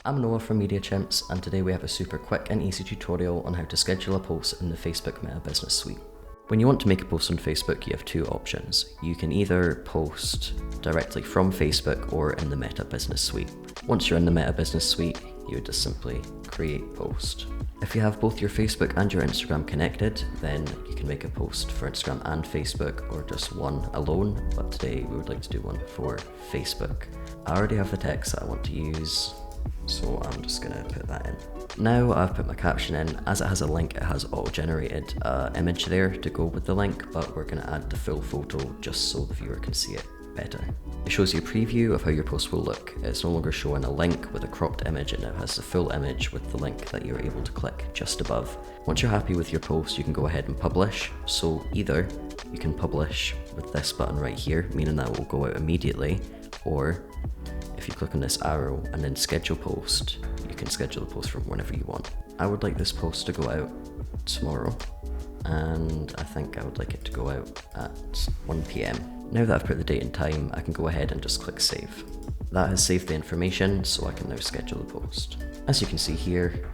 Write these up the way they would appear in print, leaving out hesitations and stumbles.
I'm Noah from Media Chimps, and today we have a super quick and easy tutorial on how to schedule a post in the Facebook Meta Business Suite. When you want to make a post on Facebook, you have two options. You can either post directly from Facebook or in the Meta Business Suite. Once you're in the Meta Business Suite, you would just simply create post. If you have both your Facebook and your Instagram connected, then you can make a post for Instagram and Facebook, or just one alone, but today we would like to do one for Facebook. I already have the text that I want to use, so I'm just gonna put that in. Now I've put my caption in. As it has a link, it has auto-generated an image there to go with the link, but we're gonna add the full photo just so the viewer can see it better. It shows you a preview of how your post will look. It's no longer showing a link with a cropped image, it now has the full image with the link that you're able to click just above. Once you're happy with your post, you can go ahead and publish. So either you can publish with this button right here, meaning that it will go out immediately, or if you click on this arrow and then schedule post, you can schedule the post from whenever you want. I would like this post to go out tomorrow, and I think I would like it to go out at 1 PM. Now that I've put the date and time, I can go ahead and just click save. That has saved the information, so I can now schedule the post. As you can see here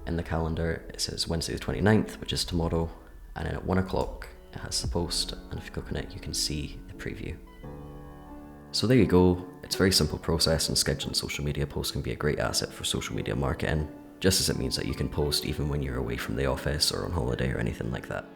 in the calendar, it says Wednesday the 29th, which is tomorrow, and then at 1 o'clock it has the post, and if you click on it, you can see the preview. So there you go. It's a very simple process, and scheduling social media posts can be a great asset for social media marketing, just as it means that you can post even when you're away from the office or on holiday or anything like that.